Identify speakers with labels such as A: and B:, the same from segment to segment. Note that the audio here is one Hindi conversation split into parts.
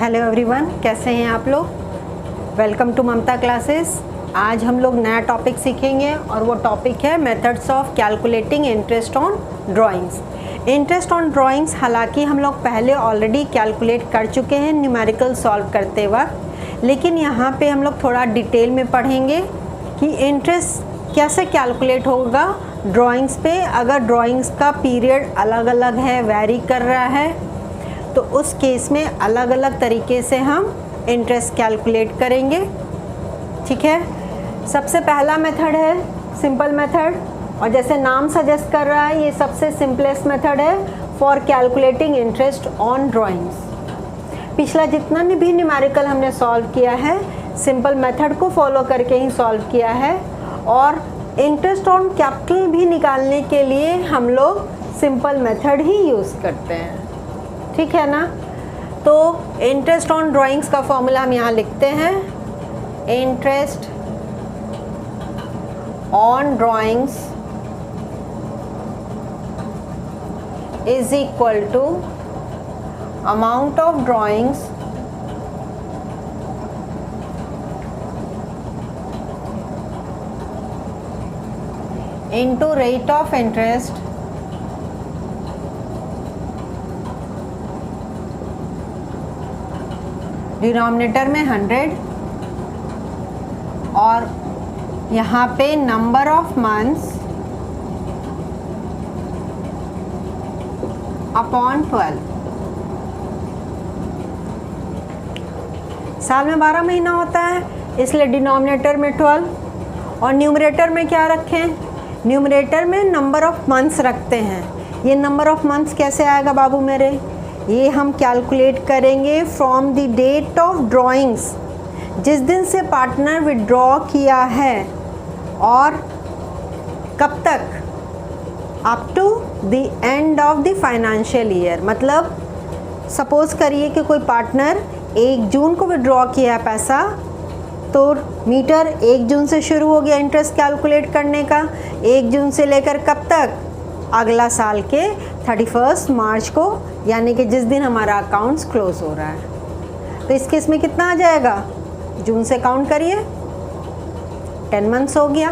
A: हेलो एवरीवन, कैसे हैं आप लोग। Welcome to Mamta classes. आज हम लोग नया टॉपिक सीखेंगे और वो टॉपिक है methods of calculating interest on drawings. Interest on drawings हालांकि हम लोग पहले ऑलरेडी कैलकुलेट कर चुके हैं न्यूमेरिकल सॉल्व करते वक्त, लेकिन यहाँ पे हम लोग थोड़ा डिटेल में पढ़ेंगे कि इंटरेस्ट कैसे कैलकुलेट होगा ड्राइंग्स पे। अगर ड्राइंग्स का पीरियड अलग अलग है, वैरी कर रहा है, तो उस केस में अलग अलग तरीके से हम इंटरेस्ट कैलकुलेट करेंगे। ठीक है, सबसे पहला मेथड है सिंपल मेथड, और जैसे नाम सजेस्ट कर रहा है ये सबसे सिंपलेस्ट मेथड है for calculating interest on drawings. पिछला जितना भी न्यूमेरिकल हमने सॉल्व किया है सिंपल मेथड को फॉलो करके ही सॉल्व किया है, और इंटरेस्ट ऑन कैपिटल भी निकालने के लिए हम लोग सिंपल मेथड ही यूज़ करते हैं। ठीक है ना। तो इंटरेस्ट ऑन ड्राइंग्स का फॉर्मूला हम यहाँ लिखते हैं, interest on drawings is equal to amount of drawings into rate of interest denominator में 100 और यहाँ पे नंबर ऑफ मंथ्स अपॉन 12। साल में 12 महीना होता है, इसलिए डिनोमिनेटर में 12 और न्यूमरेटर में क्या रखें, न्यूमरेटर में नंबर ऑफ मंथ्स रखते हैं। ये नंबर ऑफ मंथ्स कैसे आएगा बाबू मेरे, ये हम कैलकुलेट करेंगे from the date of drawings, जिस दिन से पार्टनर विड्रॉ किया है और कब तक, up to the end of the financial year. मतलब सपोज़ करिए कि कोई पार्टनर 1 जून को विड्रॉ किया है पैसा, तो मीटर 1 जून से शुरू हो गया इंटरेस्ट कैलकुलेट करने का। 1 जून से लेकर कब तक, अगला साल के 31 मार्च को, यानी कि जिस दिन हमारा अकाउंट्स क्लोज हो रहा है। तो इस केस में कितना आ जाएगा, जून से काउंट करिए, 10 मंथ्स हो गया।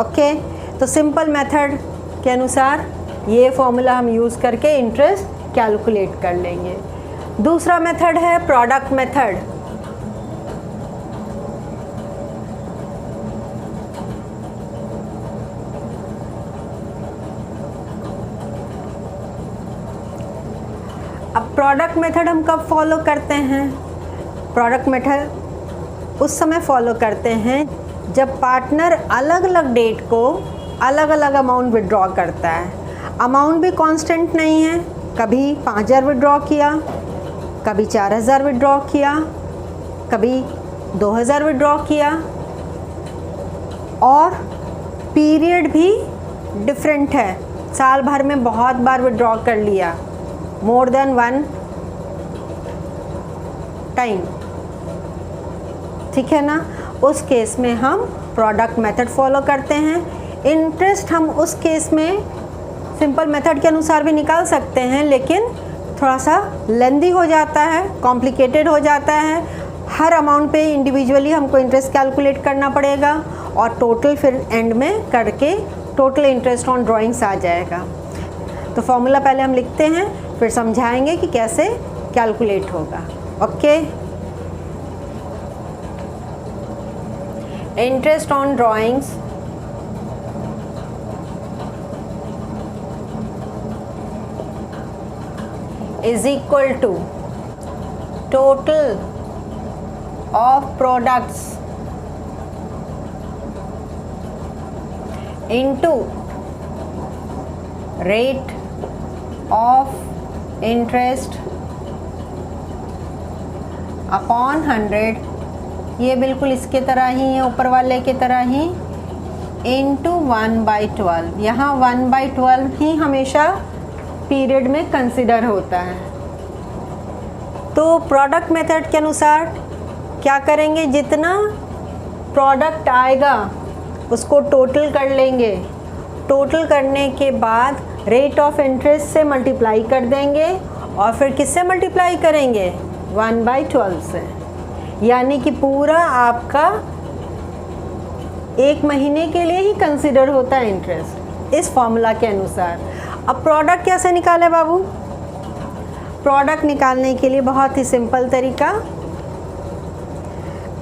A: ओके, तो सिंपल मेथड के अनुसार ये फॉर्मूला हम यूज़ करके इंटरेस्ट कैलकुलेट कर लेंगे। दूसरा मेथड है प्रोडक्ट मेथड। अब प्रोडक्ट मेथड हम कब फॉलो करते हैं, प्रोडक्ट मेथड उस समय फॉलो करते हैं जब पार्टनर अलग अलग डेट को अलग अलग अमाउंट विड्रॉ करता है। अमाउंट भी कांस्टेंट नहीं है, कभी 5000 विड्रॉ किया, कभी 4000 विड्रॉ किया, कभी 2000 विड्रॉ किया, और पीरियड भी डिफरेंट है। साल भर में बहुत बार विड्रॉ कर लिया, मोर देन 1 टाइम। ठीक है ना, उस केस में हम प्रोडक्ट मेथड फॉलो करते हैं। इंटरेस्ट हम उस केस में सिंपल मेथड के अनुसार भी निकाल सकते हैं, लेकिन थोड़ा सा लेंदी हो जाता है, कॉम्प्लिकेटेड हो जाता है। हर अमाउंट पे इंडिविजुअली हमको इंटरेस्ट कैलकुलेट करना पड़ेगा और टोटल फिर एंड में करके टोटल इंटरेस्ट ऑन ड्राइंग्स आ जाएगा। तो फॉर्मूला पहले हम लिखते हैं, फिर समझाएंगे कि कैसे कैलकुलेट होगा। Okay, interest on drawings is equal to total of products into rate of interest upon 100। ये बिल्कुल इसके तरह ही है, ऊपर वाले के तरह ही, इनटू 1/12। यहाँ 1/12 ही हमेशा पीरियड में कंसिडर होता है। तो प्रोडक्ट मेथड के अनुसार क्या करेंगे, जितना प्रोडक्ट आएगा उसको टोटल कर लेंगे, टोटल करने के बाद रेट ऑफ इंटरेस्ट से मल्टीप्लाई कर देंगे और फिर किससे मल्टीप्लाई करेंगे, 1/12 से, यानी कि पूरा आपका 1 महीने के लिए ही कंसिडर होता है इंटरेस्ट इस फॉर्मूला के अनुसार। अब प्रोडक्ट कैसे निकाले बाबू? प्रोडक्ट निकालने के लिए बहुत ही सिंपल तरीका,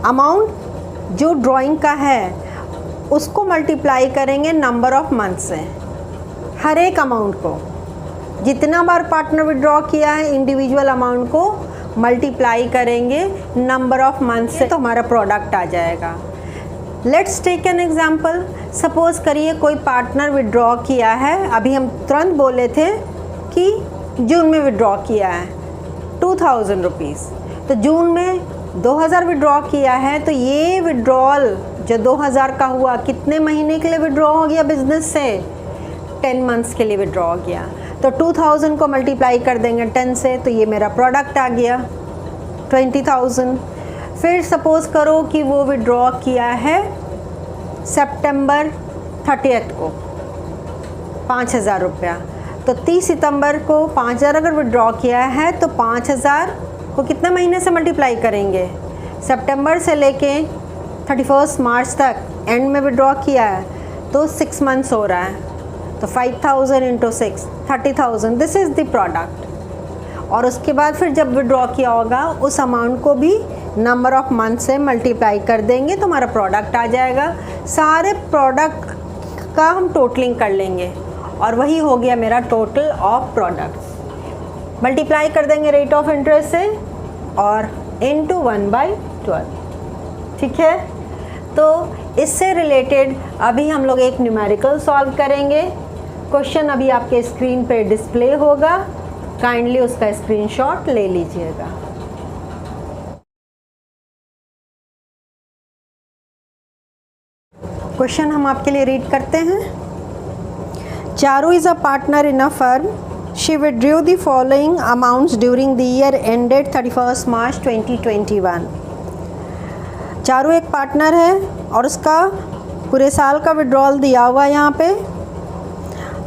A: अमाउंट जो ड्राइंग का है उसको मल्टीप्लाई करेंगे नंबर ऑफ मंथ से। हर एक अमाउंट को, जितना बार पार्टनर विड्रॉ किया है इंडिविजुअल अमाउंट को मल्टीप्लाई करेंगे नंबर ऑफ मंथ से, तो हमारा प्रोडक्ट आ जाएगा। Let's take an example. Suppose करिए कोई पार्टनर विड्रॉ किया है, अभी हम तुरंत बोले थे कि जून में विड्रॉ किया है 2000 रुपीज़, तो जून में 2000 विड्रॉ किया है, तो ये विड्रॉल जो 2000 का हुआ कितने महीने के लिए विड्रॉ हो गया बिजनेस से? 10 मंथ्स के लिए विड्रॉ हो गया। तो 2000 को मल्टीप्लाई कर देंगे 10 से, तो ये मेरा प्रोडक्ट आ गया 20,000। फिर सपोज़ करो कि वो विड्रॉ किया है सितंबर 30 को 5000 रुपया, तो 30 सितंबर को 5000 अगर विड्रॉ किया है तो 5000 को कितने महीने से मल्टीप्लाई करेंगे? सितंबर से लेके 31 मार्च तक एंड में विड्रॉ किया है तो 6 मंथ्स हो रहा है, तो 5000 into 6 30,000, this is the product. और उसके बाद फिर जब विड्रॉ किया होगा उस अमाउंट को भी नंबर ऑफ मंथ से मल्टीप्लाई कर देंगे तो हमारा प्रोडक्ट आ जाएगा। सारे प्रोडक्ट का हम टोटलिंग कर लेंगे और वही हो गया मेरा टोटल ऑफ प्रोडक्ट्स। मल्टीप्लाई कर देंगे रेट ऑफ इंटरेस्ट से और इनटू 1/12, ठीक है। तो इससे रिलेटेड अभी हम लोग एक न्यूमेरिकल सॉल्व करेंगे। क्वेश्चन अभी आपके स्क्रीन पे डिस्प्ले होगा, काइंडली उसका स्क्रीनशॉट ले लीजिएगा। क्वेश्चन हम आपके लिए रीड करते हैं। Charu is a partner in a firm. She withdrew the following amounts during the year ended 31 मार्च 2021। चारू एक पार्टनर है और उसका पूरे साल का विड्रॉल दिया हुआ है यहाँ पे।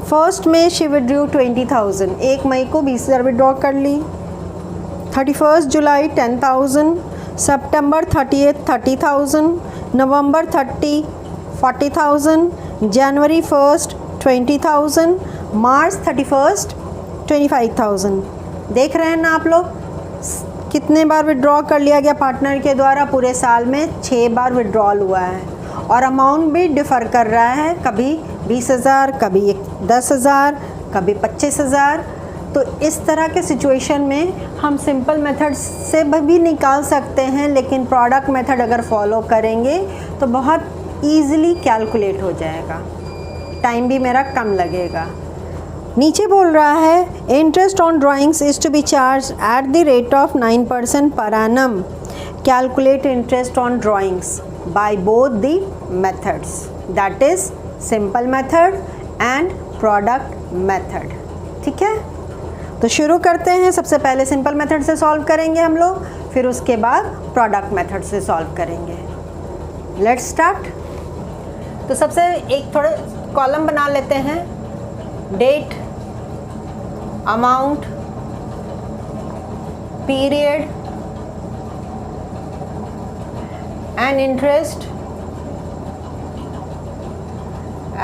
A: फर्स्ट में शी विड्रू 20,000, 1 मई को 20,000 विड्रॉ कर ली। 31 जुलाई 10,000, सितंबर 30 30,000, नवंबर 30 40,000, जनवरी 1 20,000, मार्च 31 25,000। देख रहे हैं ना आप लोग कितने बार विड्रॉ कर लिया गया पार्टनर के द्वारा? पूरे साल में 6 बार विड्रॉल हुआ है और अमाउंट भी डिफ़र कर रहा है, कभी 20,000, कभी 10,000, कभी 25,000। तो इस तरह के सिचुएशन में हम सिंपल मेथड से भी निकाल सकते हैं, लेकिन प्रोडक्ट मेथड अगर फॉलो करेंगे तो बहुत ईज़िली कैलकुलेट हो जाएगा, टाइम भी मेरा कम लगेगा। नीचे बोल रहा है interest on drawings is to be charge at the rate of 9% per annum. Calculate interest on drawings by both the methods, that is simple method and product method, ठीक है। तो शुरू करते हैं। सबसे पहले सिंपल मेथड से सॉल्व करेंगे हम लोग, फिर उसके बाद प्रोडक्ट मेथड से सॉल्व करेंगे। Let's start. तो सबसे एक थोड़े कॉलम बना लेते हैं। Date, amount, period and interest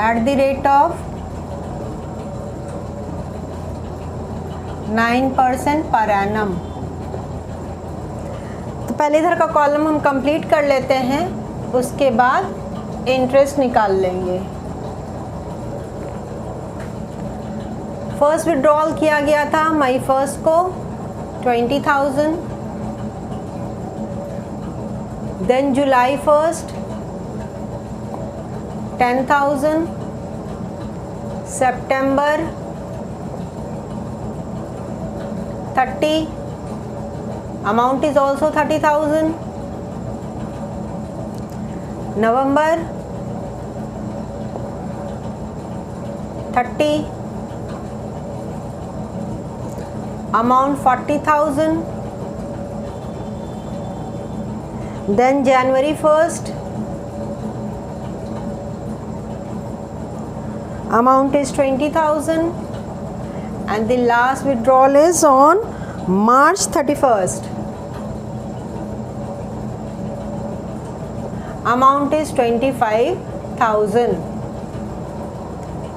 A: at the rate of 9% per annum. तो पहले इधर का कॉलम हम कंप्लीट कर लेते हैं, उसके बाद इंटरेस्ट निकाल लेंगे। फर्स्ट विड्रॉल किया गया था मई 1 को 20,000, देन जुलाई 1 10,000, सितंबर 30, amount is also 30,000, November 30, amount 40,000, then January 1st, amount is 20,000, and the last withdrawal is on March 31st, amount is 25,000।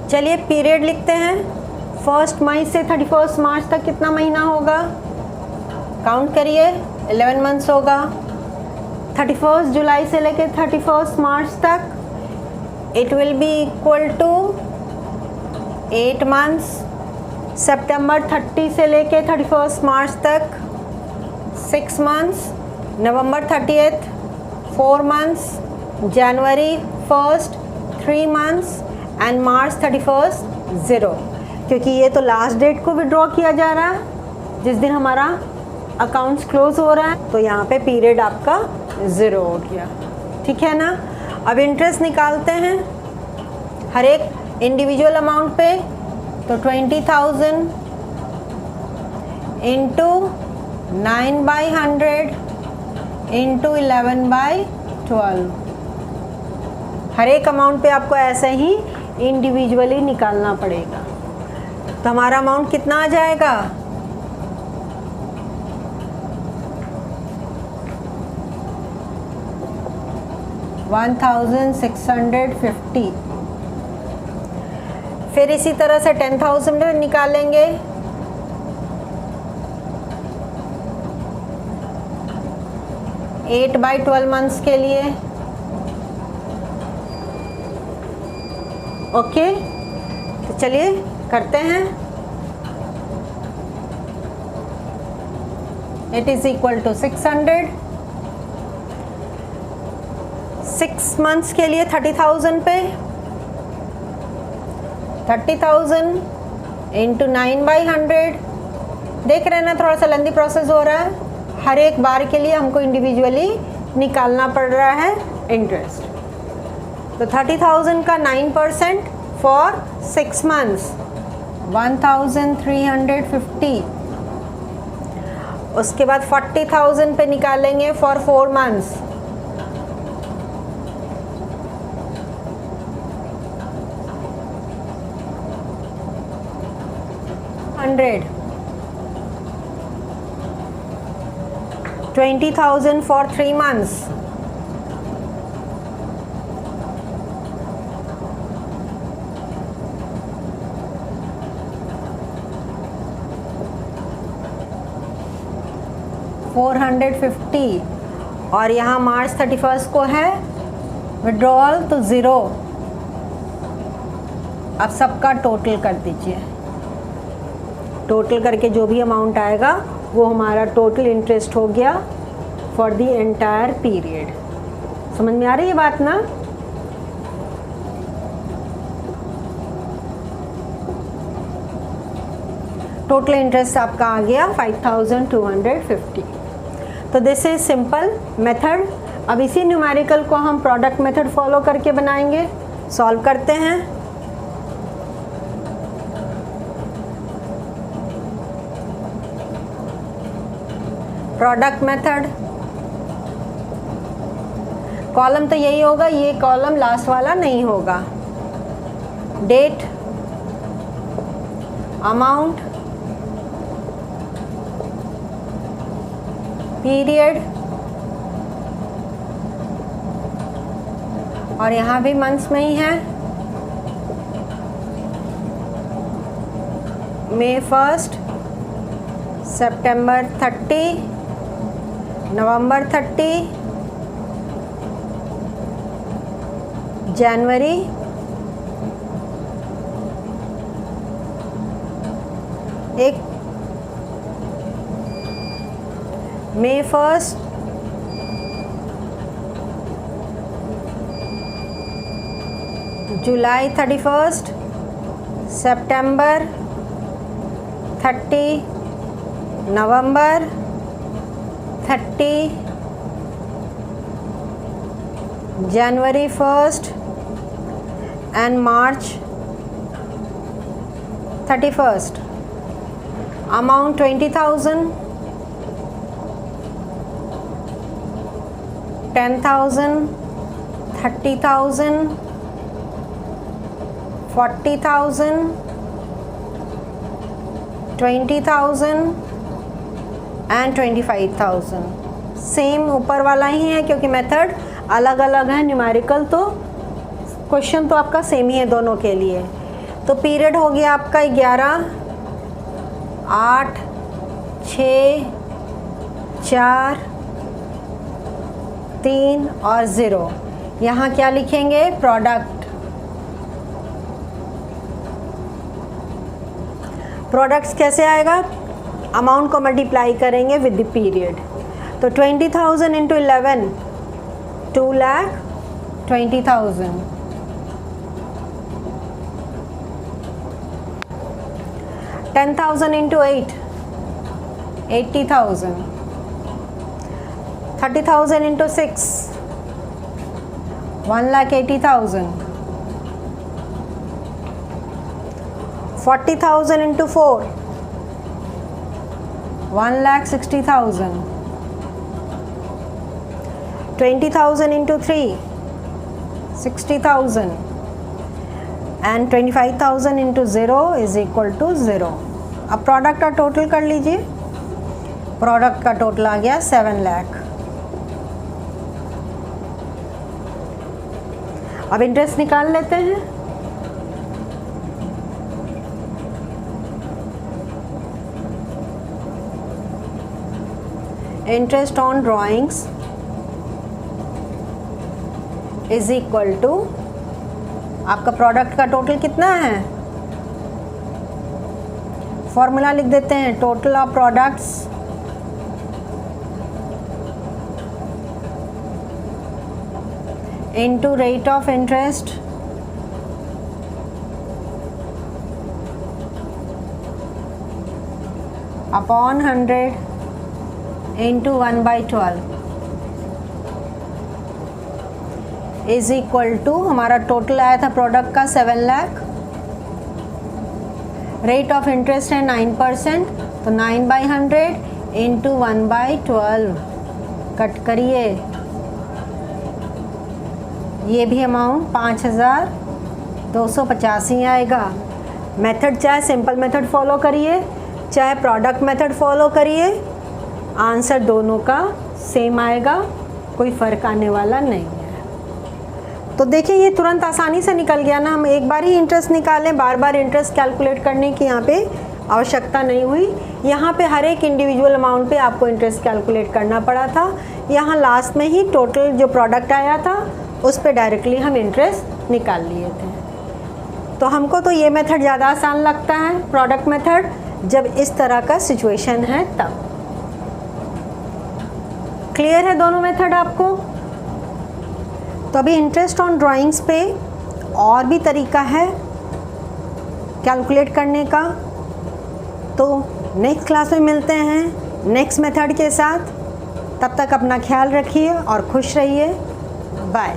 A: चलिए पीरियड लिखते हैं। 1 मई से 31 मार्च तक कितना महीना होगा? काउंट करिए, 11 मंथ्स होगा। 31 जुलाई से लेकर 31 मार्च तक it will be equal to 8 months. सितंबर 30 से लेके 31 मार्च तक 6 मंथ्स। नवंबर 30 4 मंथ्स। जनवरी 1 3 मंथ्स एंड मार्च 31 0, क्योंकि ये तो लास्ट डेट को विड्रॉ किया जा रहा है जिस दिन हमारा अकाउंट्स क्लोज हो रहा है, तो यहाँ पे पीरियड आपका 0 हो गया। ठीक है ना। अब इंटरेस्ट निकालते हैं हर एक इंडिविजुअल अमाउंट पे। तो 20,000 इंटू 9/100 इंटू 11/12। हर एक अमाउंट पे आपको ऐसे ही इंडिविजुअली निकालना पड़ेगा। तो हमारा अमाउंट कितना आ जाएगा? 1650। फिर इसी तरह से 10,000 निकालेंगे। एट बाई 12 मंथ्स के लिए। ओके, तो चलिए करते हैं। It is equal to 600। 6 months के लिए 30,000 पे 30,000 इंटू 9/100। देख रहे हैं ना, थोड़ा सा लेंदी प्रोसेस हो रहा है। हर एक बार के लिए हमको इंडिविजुअली निकालना पड़ रहा है इंटरेस्ट। तो 30,000 का 9% फॉर 6 मंथ्स 1,350। उसके बाद 40,000 पे निकालेंगे फॉर 4 मंथ्स 100। 20,000 for 3 months 450। और यहाँ मार्च 31 को है विड्रॉल, तो 0। अब सबका टोटल कर दीजिए। टोटल करके जो भी अमाउंट आएगा वो हमारा टोटल इंटरेस्ट हो गया फॉर द एंटायर पीरियड। समझ में आ रही है बात ना? टोटल इंटरेस्ट आपका आ गया 5,250। तो दिस इज सिंपल मेथड। अब इसी न्यूमेरिकल को हम प्रोडक्ट मेथड फॉलो करके बनाएंगे। सॉल्व करते हैं। प्रोडक्ट मेथड, कॉलम तो यही होगा, ये कॉलम लास्ट वाला नहीं होगा। डेट, अमाउंट, पीरियड, और यहाँ भी मंथ्स में ही है। मई 1, सितंबर 30, नवंबर 30, जनवरी, एक मई 1, जुलाई 31, सितंबर 30, नवंबर 30, जनवरी 1 and March 31st. Amount 20,000, 10,000, 30,000, 40,000, 20,000 and 25,000। Same ऊपर वाला ही है क्योंकि मेथड अलग अलग है न्यूमेरिकल, तो क्वेश्चन तो आपका सेम ही है दोनों के लिए। तो पीरियड हो गया आपका 11, 8, 6, 4, 3 और 0। यहाँ क्या लिखेंगे? प्रोडक्ट। प्रोडक्ट्स कैसे आएगा? अमाउंट को मल्टीप्लाई करेंगे विद द पीरियड। तो 20,000 into 11, 2,20,000। 10,000 into 8, 80,000। 30,000 into 6, 1,80,000। 40,000 into 4, 1,60,000. 20,000 into 3, 60,000. And 25,000 into 0 is equal to 0. अब प्रोडक्ट का टोटल कर लीजिए। प्रोडक्ट का टोटल आ गया 7 लाख। अब इंटरेस्ट निकाल लेते हैं। Interest on drawings is equal to, आपका प्रोडक्ट का टोटल कितना है? फॉर्मूला लिख देते हैं, total of products into rate of interest upon 100 into 1/12 is equal to, हमारा टोटल आया था प्रोडक्ट का 7 लाख। रेट ऑफ इंटरेस्ट है 9%, तो 9/100 इंटू 1/12 कट करिए। ये भी अमाउंट 5,285 आएगा। मेथड चाहे सिंपल मेथड फॉलो करिए, चाहे प्रोडक्ट मेथड फॉलो करिए, आंसर दोनों का सेम आएगा, कोई फ़र्क आने वाला नहीं है। तो देखिए ये तुरंत आसानी से निकल गया ना। हम एक बार ही इंटरेस्ट निकालें, बार बार इंटरेस्ट कैलकुलेट करने की यहाँ पे आवश्यकता नहीं हुई। यहाँ पे हर एक इंडिविजुअल अमाउंट पे आपको इंटरेस्ट कैलकुलेट करना पड़ा था। यहाँ लास्ट में ही टोटल जो प्रोडक्ट आया था उस पर डायरेक्टली हम इंटरेस्ट निकाल लिए थे। तो हमको तो ये मेथड ज़्यादा आसान लगता है, प्रोडक्ट मेथड, जब इस तरह का सिचुएशन है तब। क्लियर है दोनों मेथड आपको? तो अभी इंटरेस्ट ऑन ड्राइंग्स पे और भी तरीका है कैलकुलेट करने का। तो नेक्स्ट क्लास में मिलते हैं नेक्स्ट मेथड के साथ। तब तक अपना ख्याल रखिए और खुश रहिए। बाय।